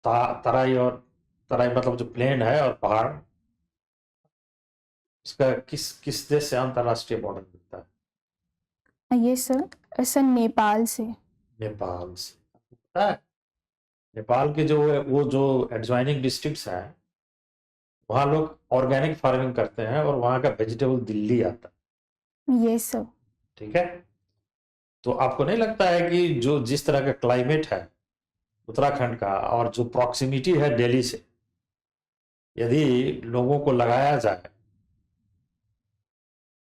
तराई मतलब जो प्लेन है और पहाड़, इसका किस देश से अंतरराष्ट्रीय बॉर्डर मिलता है? ये सर नेपाल से। नेपाल से। पता है नेपाल के जो एडजॉइनिंग डिस्ट्रिक्ट्स हैं वहाँ लोग ऑर्गेनिक फार्मिंग करते हैं और वहाँ का वेजिटेबल दिल्ली आता है। ये सर। ठीक है, तो आपको नहीं लगता है कि जो जिस तरह का क्लाइमेट है उत्तराखंड का और जो प्रॉक्सिमिटी है दिल्ली से, यदि लोगों को लगाया जाए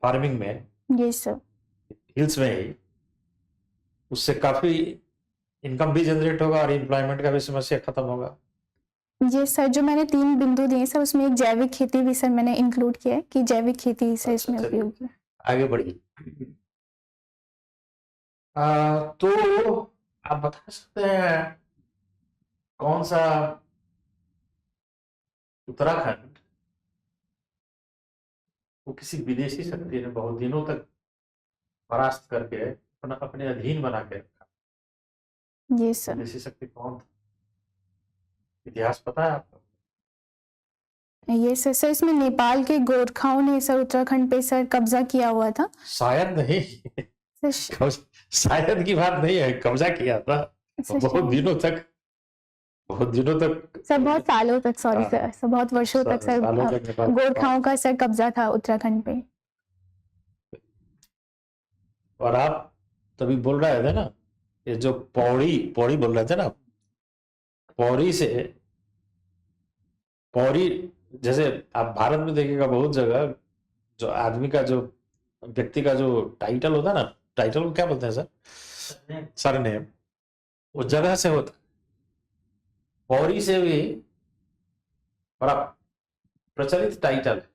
फार्मिंग में, ये सर। हिल्स में ही, उससे काफी इनकम भी जनरेट होगा और एम्प्लॉयमेंट का भी समस्या खत्म होगा। ये सर जो मैंने 3 बिंदु दिए सर उसमें एक जैविक खेती भी सर मैंने इंक्लूड किया है कि जैविक खेती से इसमें अच्छा, उपयोग है। आगे बढ़िए। तो आप बता सकते हैं कौन सा उत्तराखंड को किसी विदेशी शक्ति ने बहुत दिनों तक परास्त करके अपने अधीन बना के रखा? ये सर। विदेशी शक्ति कौन था? इतिहास पता है आपको? ये सर इसमें नेपाल के गोरखाओं ने सर उत्तराखंड पे सर कब्जा किया हुआ था शायद नहीं, सर। शायद की बात नहीं है, कब्जा किया था सर बहुत दिनों तक सर बहुत सालों तक, सॉरी हाँ। सर बहुत वर्षों तक सर सालों तक नेपाल गोरखाओं का सर कब्जा था उत्तराखंड पे। और आप तभी बोल रहे थे ना, ये जो पौड़ी बोल रहे थे ना, पौड़ी जैसे आप भारत में देखिएगा बहुत जगह जो आदमी का जो व्यक्ति का जो टाइटल होता है ना, टाइटल को क्या बोलते हैं सर, सरनेम, वो जगह से होता है। पौड़ी से भी बड़ा प्रचलित टाइटल है,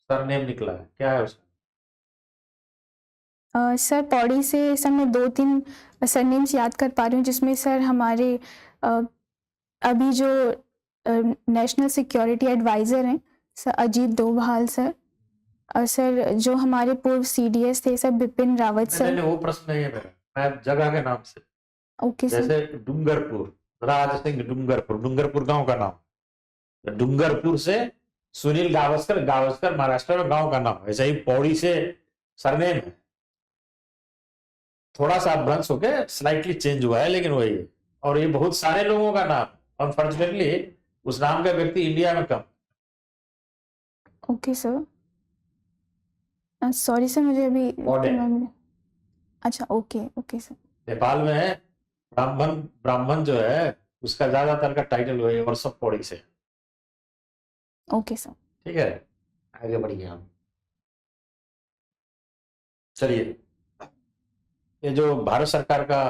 सरनेम निकला है, क्या है उसका? सर पौड़ी से सर मैं 2-3 सरनेम्स याद कर पा रही हूँ, जिसमें सर हमारे अभी जो नेशनल सिक्योरिटी एडवाइज़र हैं सर अजीत डोभाल सर, और सर जो हमारे पूर्व सीडीएस थे सर बिपिन रावत सर। वो प्रश्न नहीं है मेरा, मैं जगह के नाम से, ओके सर। जैसे डूंगरपुर, राज सिंह डूंगरपुर गांव का नाम, डूंगरपुर से सुनील गावस्कर महाराष्ट्र में गांव का नाम, ऐसे ही पौड़ी से सरनेम है, थोड़ा सा भ्रंश होके स्लाइटली चेंज हुआ है, लेकिन वही है। और ये बहुत सारे लोगों का नाम, अनफॉर्चुनेटली उस नाम का व्यक्ति इंडिया में कम। ओके सर, सॉरी सर मुझे अभी अच्छा ओके सर। नेपाल में है ब्राह्मण जो है उसका ज्यादातर का टाइटल वही है, और सब पौड़ी से। Okay sir. ठीक है, आगे बढ़िए हम। चलिए, ये जो भारत सरकार का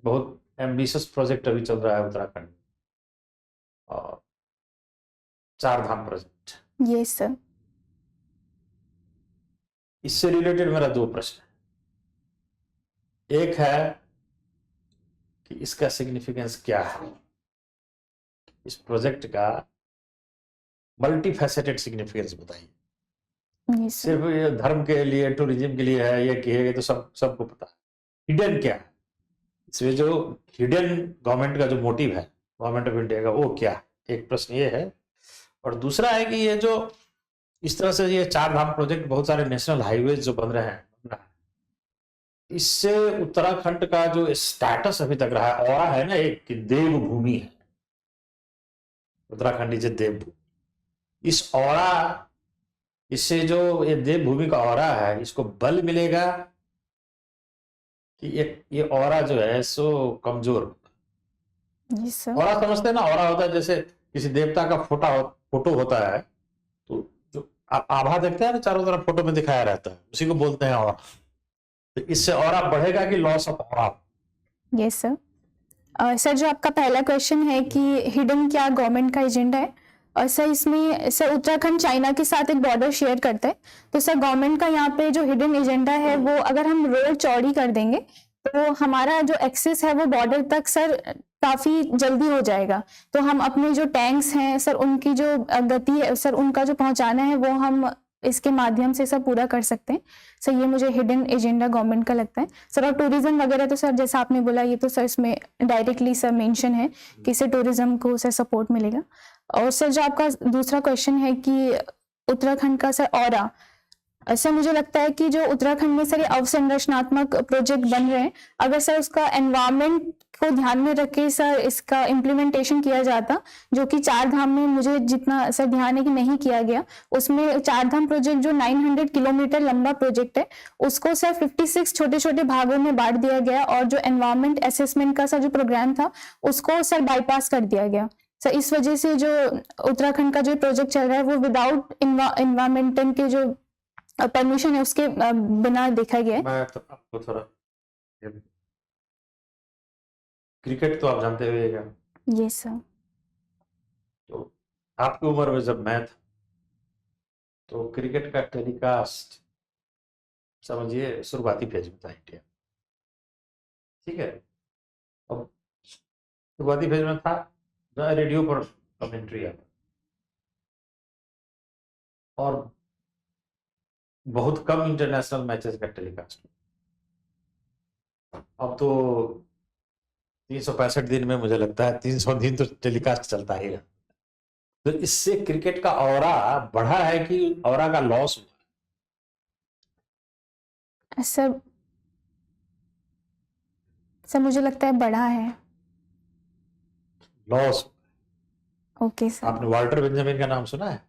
बहुत एम्बिशियस प्रोजेक्ट अभी चल रहा है उत्तराखंड, और 4 धाम प्रोजेक्ट, यस सर। इससे रिलेटेड मेरा 2 प्रश्न है। एक है कि इसका सिग्निफिकेंस क्या है, इस प्रोजेक्ट का मल्टीफैसेटेड सिग्निफिकेंस बताइए। Yes sir. सिर्फ ये धर्म के लिए, टूरिज्म के लिए है, ये किए तो सबको पता है। हिडन क्या है इसमें, जो हिडन गवर्नमेंट का जो मोटिव है गवर्नमेंट ऑफ इंडिया का, वो क्या है? एक प्रश्न ये है। और दूसरा है कि ये जो इस तरह से ये 4 धाम प्रोजेक्ट, बहुत सारे नेशनल हाईवेज जो बन रहे हैं, इससे उत्तराखंड का जो स्टेटस अभी तक रहा है, और है ना एक देवभूमि है उत्तराखंड, इसे देवभूमि, इस औरा, इससे जो ये देवभूमि का औरा है, इसको बल मिलेगा कि ये औरा जो है सो कमजोर होता है। Yes sir. औरा समझते हैं ना, औरा होता है जैसे किसी देवता का फोटो होता है, तो जो आभा देखते हैं ना चारों तरफ फोटो में दिखाया रहता है, उसी को बोलते हैं औरा। तो इससे औरा बढ़ेगा कि loss of aura? Yes sir. Sir जो आपका पहला क्वेश्चन है कि हिडन क्या गवर्नमेंट का एजेंडा है, और सर इसमें सर उत्तराखंड चाइना के साथ एक बॉर्डर शेयर करता है, तो सर गवर्नमेंट का यहाँ पे जो हिडन एजेंडा है वो अगर हम रोड चौड़ी कर देंगे तो हमारा जो एक्सेस है वो बॉर्डर तक सर काफ़ी जल्दी हो जाएगा। तो हम अपने जो टैंक्स हैं सर उनकी जो गति है सर, उनका जो पहुँचाना है वो हम इसके माध्यम से सब पूरा कर सकते हैं सर। ये मुझे हिडन एजेंडा गवर्नमेंट का लगता है सर। और टूरिज्म वगैरह तो सर जैसा आपने बोला, ये तो सर इसमें डायरेक्टली सर मेंशन है कि इससे टूरिज्म को सर सपोर्ट मिलेगा। और सर जो आपका दूसरा क्वेश्चन है कि उत्तराखंड का सर ऑरा, सर मुझे लगता है कि जो उत्तराखंड में सर ये अवसंरचनात्मक प्रोजेक्ट बन रहे हैं, अगर सर उसका एनवायरनमेंट को ध्यान में रख के सर इसका इम्प्लीमेंटेशन किया जाता, जो कि 4 धाम में मुझे जितना सर ध्यान है कि नहीं किया गया, उसमें 4 धाम प्रोजेक्ट जो 900 किलोमीटर लंबा प्रोजेक्ट है, उसको सर 56 छोटे छोटे भागों में बांट दिया गया, और जो एनवायरनमेंट असेसमेंट का सर जो प्रोग्राम था उसको सर बाईपास कर दिया गया सर। इस वजह से जो उत्तराखंड का जो प्रोजेक्ट चल रहा है वो विदाउट एनवायरमेंटल के जो परमिशन है उसके बिना देखा गया है। मैं तो आपको थोड़ा, क्रिकेट तो आप जानते हुए क्या? Yes sir. तो आपकी उम्र में जब मैं था तो क्रिकेट का टेलीकास्ट समझिए शुरुआती फेज में था इंडिया, ठीक है। अब शुरुआती फेज में था, रेडियो पर कमेंट्री आता, और बहुत कम इंटरनेशनल मैचेस का टेलीकास्ट। अब तो 365 दिन में मुझे लगता है 300 दिन तो टेलीकास्ट चलता ही है। तो इससे क्रिकेट का ऑरा बढ़ा है कि ऑरा का लॉस हुआ? सर सर मुझे लगता है बड़ा है। लॉस। Okay sir. आपने वाल्टर बेंजामिन का नाम सुना है?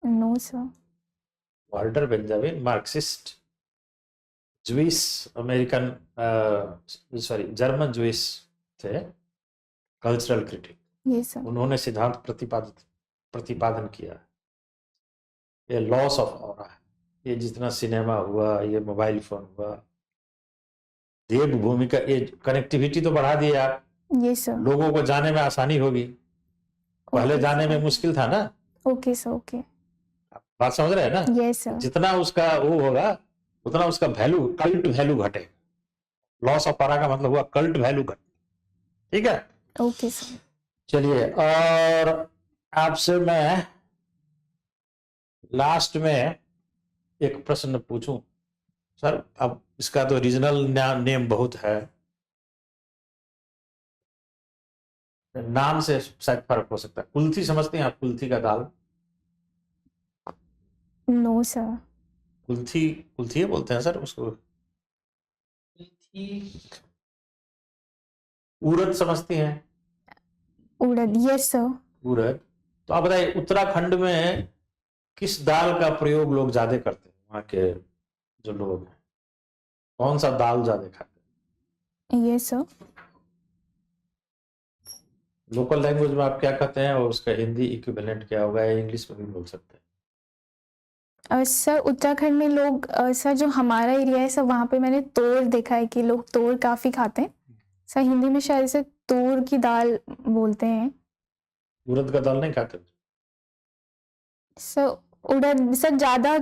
No sir. Walter Benjamin Marxist Jewish American sorry German Jewish थे, कल्चरल क्रिटिक। ये सर। उन्होंने सिद्धांत प्रतिपादन किया, ये लॉस ऑफ ऑरा है। ये जितना सिनेमा हुआ, ये मोबाइल फोन हुआ, देवभूमि का ये कनेक्टिविटी तो बढ़ा दिया आप, ये सर। लोगों को जाने में आसानी होगी, पहले ओके जाने में सर। मुश्किल था ना। Okay sir. ओके। बात समझ रहे हैं ना? Yes sir. जितना उसका वो होगा उतना उसका वैल्यू, कल्ट वैल्यू घटेगा। लॉस ऑफ ऑरा का मतलब हुआ कल्ट वैल्यू घटे। ठीक है, ओके सर। चलिए, और आपसे मैं लास्ट में एक प्रश्न पूछूं सर। अब इसका तो रीजनल नेम बहुत है, नाम से शायद फर्क हो सकता है। कुल्थी समझते हैं आप? कुल्थी का दाल, नो सर। कुल्थी, कुल्थी बोलते हैं सर उसको। उड़द समझती हैं? उड़द। Yes sir. उड़द। तो आप बताइए, उत्तराखंड में किस दाल का प्रयोग लोग ज्यादा करते हैं? वहाँ के जो लोग हैं कौन सा दाल ज्यादा खाते हैं? Yes sir. लोकल लैंग्वेज में आप क्या कहते हैं और उसका हिंदी इक्विवेलेंट क्या होगा, या इंग्लिश में भी बोल सकते हैं? सर उत्तराखंड में लोग सर जो हमारा एरिया है सर वहाँ पे मैंने तोर देखा है कि लोग तोर काफ़ी खाते हैं। सर हिंदी में शायद इसे तूर की दाल बोलते हैं। उड़द का दाल नहीं खाते? सर उड़द सर ज़्यादा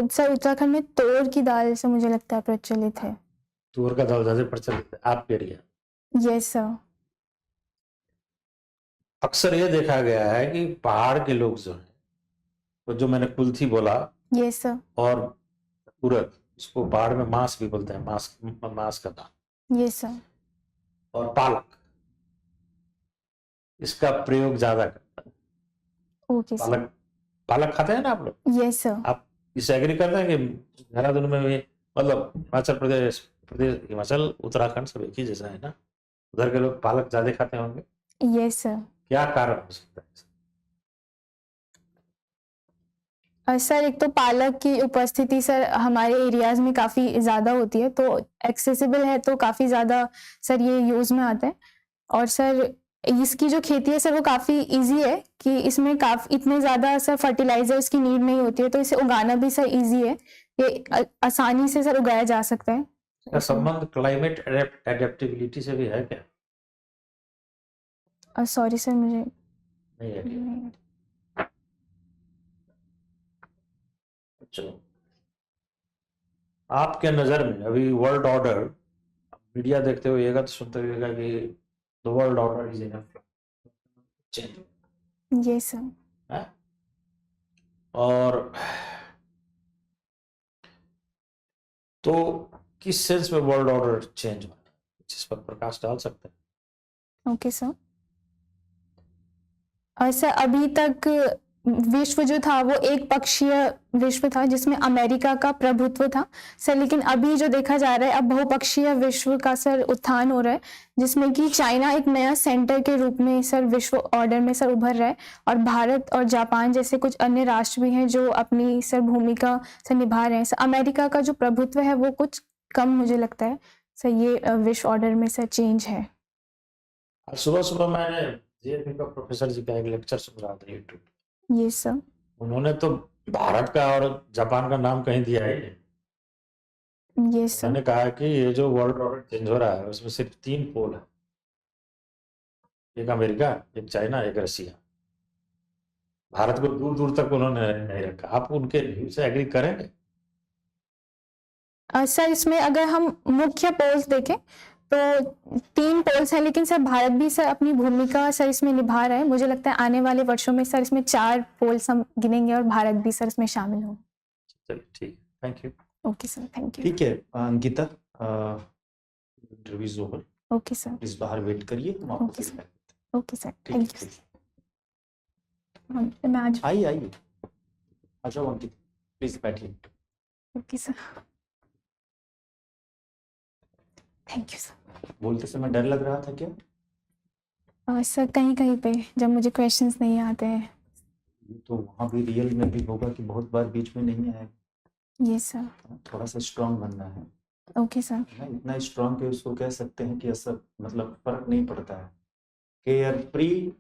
सर उत्तराखंड में तोर की दाल से मुझे लगता है प्रचलित है। तूर का दाल ज्यादा प्रचलित है आपके एरिया? Yes sir. अक्सर ये देखा गया है कि पहाड़ के लोग जो हैं, तो जो मैंने कुल्थी बोला यस सर। और उड़द, उसको पहाड़ में मांस भी बोलते हैं, मांस का दाल। Yes sir. और पालक, इसका प्रयोग ज्यादा करता है। Okay sir. पालक, पालक खाते हैं ना आप लोग? Yes sir. आप इससे एग्री करते हैं कि देहरादून में भी, मतलब हिमाचल प्रदेश, हिमाचल उत्तराखंड सब एक ही जैसा है ना, उधर के लोग पालक ज्यादा खाते होंगे? Yes sir. क्या कारण हो सकता है? सर एक तो पालक की उपस्थिति सर हमारे एरियाज में काफ़ी ज़्यादा होती है, तो एक्सेसिबल है, तो काफ़ी ज़्यादा सर ये यूज़ में आता है। और सर इसकी जो खेती है सर वो काफ़ी इजी है कि इसमें काफ़ी इतने ज़्यादा सर फर्टिलाइजर्स की नीड नहीं होती है, तो इसे उगाना भी सर इजी है, ये आसानी से सर उगाया जा सकता है। इसका संबंध क्लाइमेट एडेप्टेबिलिटी से भी है क्या? सॉरी सर मुझे नहीं है? नहीं। चलो, आपके नजर में अभी वर्ल्ड ऑर्डर, मीडिया देखते हुएगा तो सुनते हुएगा कि the world order is in change, yes sir. और तो किस सेंस में वर्ल्ड ऑर्डर चेंज हुआ, जिस पर प्रकाश डाल सकते हैं? Okay sir. सर अभी तक विश्व जो था वो एक पक्षीय विश्व था जिसमें अमेरिका का प्रभुत्व था सर, लेकिन अभी जो देखा जा रहा है अब बहुपक्षीय विश्व का सर उत्थान हो रहा है, जिसमें कि चाइना एक नया सेंटर के रूप में सर विश्व ऑर्डर में सर उभर रहा है, और भारत और जापान जैसे कुछ अन्य राष्ट्र भी हैं जो अपनी सर भूमिका सर निभा रहे हैं। सर अमेरिका का जो प्रभुत्व है वो कुछ कम मुझे लगता है सर, ये विश्व ऑर्डर में सर चेंज है। आज सुबह सुबह मैंने जेएफए का प्रोफेसर जी का एक लेक्चर सुन रहा था यूट्यूब, यस सर। उन्होंने तो भारत का और जापान का नाम कहीं दिया है। Yes sir. उन्होंने कहा कि ये जो वर्ल्ड ऑर्डर चेंज हो रहा है उसमें सिर्फ 3 पोल है, एक अमेरिका, एक चाइना, एक रसिया। भारत को दूर दूर तक उन्होंने नहीं रखा। आप उनके व्यू से एग्री करेंगे? सर इसमें अगर हम मुख्य पोल्स देखें तो 3 पोल्स हैं, लेकिन सर भारत भी सर अपनी भूमिका सर इसमें निभा रहा है। मुझे लगता है आने वाले वर्षों में सर इसमें 4 पोल्स हम गिनेंगे और भारत भी सर इसमें शामिल हो। चलिए ठीक, thank you. Okay sir, thank you. ठीक है Ankita, interview is over, okay sir. Please बाहर वेट करिए, हम आपको okay sir. Feedback. Okay sir, ठीक थैंक है, यू। ठीक है। मैं आज आइए आइए, आ जाओ अंकित, प्लीज बैठिए। Okay sir, thank you sir. बोलते समय डर लग रहा था क्या? सर कहीं कहीं पे जब मुझे क्वेश्चंस नहीं आते हैं। ये तो वहाँ भी रियल में भी होगा कि बहुत बार बीच में नहीं आए। ये सर। थोड़ा सा स्ट्रांग बनना है ओके सर। ना, इतना स्ट्रांग कि उसको कह सकते हैं कि असर मतलब फर्क नहीं पड़ता है। केयर फ्री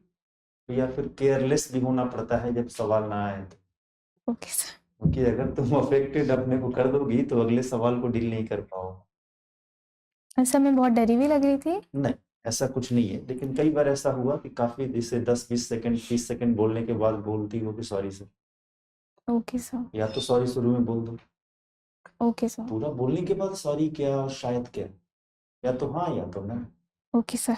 या फिर केयरलेस भी होना पड़ता है जब सवाल ना आए तो। Okay sir. क्योंकि अगर तुम अफेक्टेड अपने को कर दोगी तो अगले सवाल को डील नहीं कर पाओ। सर मैं बहुत डरी हुई लग रही थी। नहीं, ऐसा कुछ नहीं है, लेकिन कई बार ऐसा हुआ कि काफी जैसे 10-20 सेकंड 30 सेकंड बोलने के बाद बोलती हो कि सॉरी सर। Okay sir. या तो सॉरी शुरू में बोल दो, ओके सर। पूरा बोलने के बाद सॉरी क्या और शायद क्या, या तो हाँ या तो ना। Okay sir.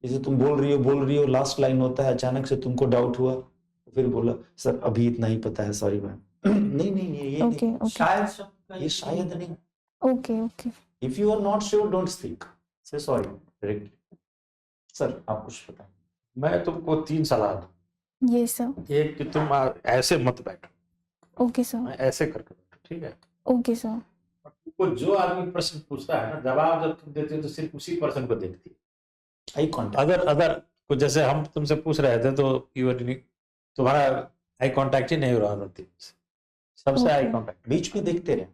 जैसे तुम बोल रही हो लास्ट लाइन होता है, अचानक से तुमको डाउट हुआ तो फिर बोला सर अभी इतना ही पता है, सॉरी मैम। नहीं नहीं नहीं, ये ओके नहीं, ओके शायद शब्द का ये शायद नहीं। Okay okay. If you are not sure don't speak, say sorry directly. Sir आप कुछ बताएं। मैं तुमको 3 सलाह दूं। ये सर। एक कि तुम ऐसे मत बैठो, ओके सर। ऐसे करके बैठो, ठीक है। Okay sir. और तुमको जो आदमी प्रश्न पूछता है ना, जवाब जब तुम देते हो तो सिर्फ उसी पर्सन को देखती है। Eye contact. अदर कुछ जैसे हम तुमसे पूछ रहे थे तो तुम्हारा आई कांटेक्ट ही नहीं हो रहा था, सबसे आई ओके। कांटेक्ट, बीच में देखते रहे।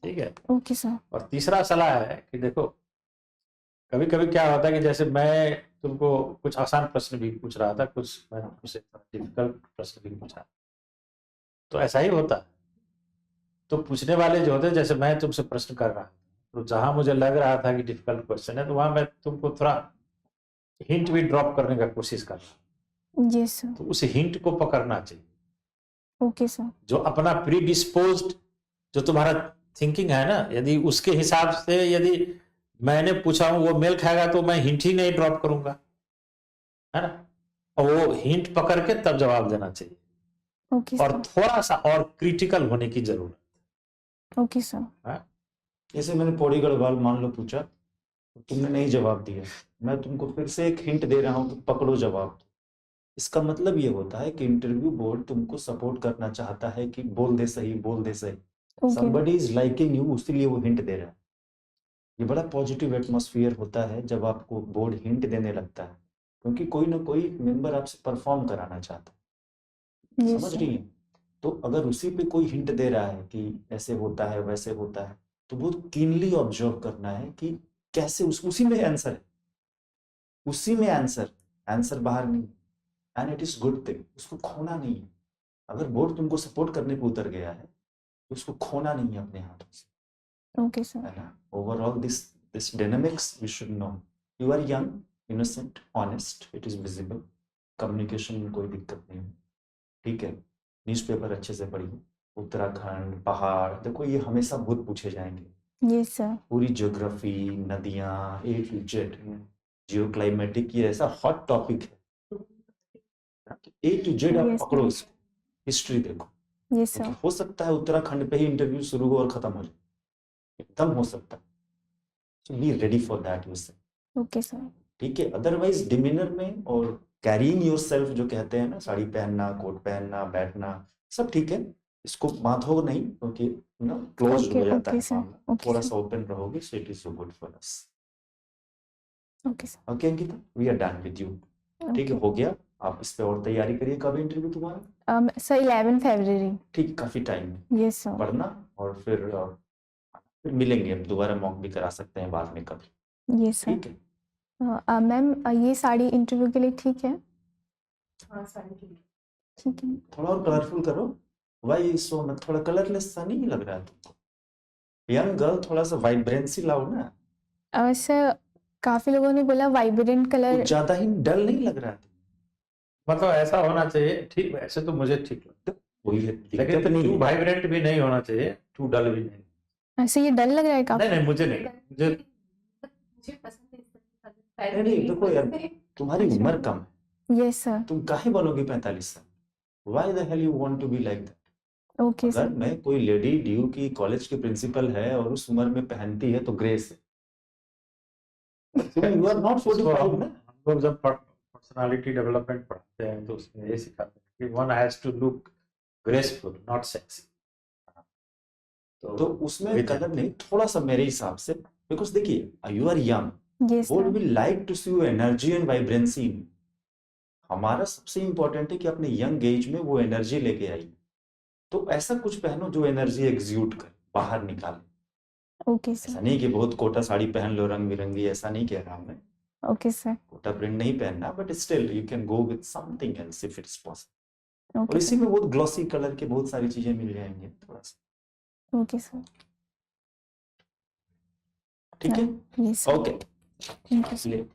ठीक है। Okay sir. और तीसरा सलाह है कि देखो कभी कभी क्या होता है कि जैसे मैं तुमको कुछ आसान प्रश्न भी पूछ रहा था, कुछ मैं तुमसे डिफिकल्ट प्रश्न भी पूछा, तो ऐसा ही होता है। तो पूछने वाले जो होते हैं, जैसे मैं तुमसे प्रश्न कर रहा था तो जहां मुझे लग रहा था कि डिफिकल्ट क्वेश्चन है तो वहां मैं तुमको थोड़ा हिंट भी ड्रॉप करने का कोशिश कर रहा हूं, ये सर। तो उस हिंट को पकड़ना चाहिए। Okay sir. जो अपना प्री डिस्पोज्ड जो तुम्हारा थिंकिंग है ना, यदि उसके हिसाब से यदि मैंने पूछा हूं वो मेल खाएगा तो मैं हिंट ही नहीं ड्रॉप करूंगा, है ना। और वो हिंट पकड़ के तब जवाब देना चाहिए, ओके और सर। थोड़ा सा और क्रिटिकल होने की जरूरत ओके सर। है। जैसे मैंने पौड़ी गढ़वाल मान लो पूछा, तो तुमने नहीं जवाब दिया, मैं तुमको फिर से एक हिंट दे रहा हूं कि पकड़ो जवाब। इसका मतलब ये होता है कि इंटरव्यू बोर्ड तुमको सपोर्ट करना चाहता है कि बोल दे सही, बोल दे सही। Okay. somebody is liking you, इसीलिए वो हिंट दे रहा है। ये बड़ा पॉजिटिव एटमॉस्फेयर होता है जब आपको बोर्ड हिंट देने लगता है, क्योंकि कोई ना कोई मेंबर आपसे परफॉर्म कराना चाहता है। ये समझ सर। रही है? तो अगर उसी पे कोई हिंट दे रहा है कि ऐसे होता है वैसे होता है, तो बहुत कीनली ऑब्जर्व करना है कि कैसे उसी में आंसर है, उसी में आंसर बाहर नहीं, and it is good thing, उसको खोना नहीं है। अगर बोर्ड तुमको सपोर्ट करने पे उतर गया है तो उसको खोना नहीं है अपने हाथों से, ओके सर। है ना। Overall this dynamics we should know. You are young, innocent, honest, it is visible. Communication में कोई दिक्कत नहीं है, ठीक है। न्यूज़पेपर अच्छे से पढ़िए, उत्तराखंड, पहाड़, देखो ये हमेशा बहुत पूछे जाएंगे। ये सर। पूरी ज्योग्राफी, नदियाँ, ए टू जेड, जियो क्लाइमेटिक, ये ऐसा हॉट टॉपिक है, ए टू जेड आप Yes, पकड़ो sir. इसको। हिस्ट्री देखो, ये क्योंकि सर। हो सकता है उत्तराखंड पे ही इंटरव्यू शुरू हो और खत्म हो जाए, एकदम हो सकता है। So be ready for that yourself, okay sir. ठीक है। अदरवाइज डिमीनर में और कैरिंग योरसेल्फ जो कहते हैं ना, साड़ी पहनना, कोट पहनना, बैठना, सब ठीक है। इसको बांधो नहीं, क्योंकि ना क्लोज ओके हो जाता ओके है सर। मामला। ओके थोड़ा सर। सा ओपन रहोगे, so it is so good for us. Okay sir. Okay Ankita, we are done with you, ठीक है, ओके। हो गया। आप इस पे और तैयारी करिए। कब इंटरव्यू तुम्हारा? सर 11 फरवरी। ठीक, काफी टाइम है ये सर। पढ़ना, और फिर मिलेंगे, हम दोबारा मॉक भी करा सकते हैं बाद में कभी, ये सर। ठीक है। मैम ये साड़ी इंटरव्यू के लिए ठीक है? हाँ सारी ठीक है। ठीक है। थोड़ा और कलरफुल करो, वाई सो मत, थोड़ा कलरलेस सा नहीं लग रहा है तुमको? यंग गर्ल, थोड़ा सा वाइब्रेंसी लाओ ना, सर काफी लोगों ने बोला वाइब्रेंट कलर। कुछ ज्यादा ही डल नहीं लग रहा है? मतलब ऐसा होना चाहिए, ठीक, ऐसे तो मुझे ठीक लगता है, कोई लेकिन दिक्कत नहीं टू है। वाइब्रेंट भी नहीं होना चाहिए, टू डल भी नहीं। ऐसे ये डल लग रहा है काफी। नहीं मुझे नहीं, मुझे मुझे पसंद है इस तरह का नहीं नहीं, देखो यार, तुम्हारी अच्छा। उम्र कम है, ये सर। तुम काहे बनोगी 45 साल? Why the hell you want to be like that? Okay अगर सर। मैं कोई लेडी ड्यू की कॉलेज की प्रिंसिपल है और उस उम्र में पहनती है तो ग्रेस है। यू आर नॉट इसको 45 ना। हम लोग जब पर्सनालिटी डेवलपमेंट पढ़ते हैं तो उसमें ये सिखाते हैं One has to look graceful, not sexy. तो उसमें with कलर नहीं, थोड़ा सा मेरे हिसाब से, बिकॉज देखिए you are young, Yes, would sir. We like to see you energy and vibrancy. हमारा सबसे इंपॉर्टेंट है कि अपने यंग एज में वो एनर्जी लेके आई, तो ऐसा कुछ पहनो जो एनर्जी एग्जीक्यूट करे, बाहर निकाले। Okay, ऐसा sir. नहीं कि बहुत कोटा साड़ी पहन लो रंग बिरंगी, ऐसा नहीं कह रहा हूं मैं, Okay, sir. कोटा प्रिंट नहीं पहनना, but still you can go with something else if it's possible. और Okay, इसी sir. में बहुत ग्लॉसी कलर के बहुत सारी चीजें मिल जाएंगी थोड़ा सा, Okay, sir. ठीक है? Yes, sir. Okay, Thank you, sir. चलिए।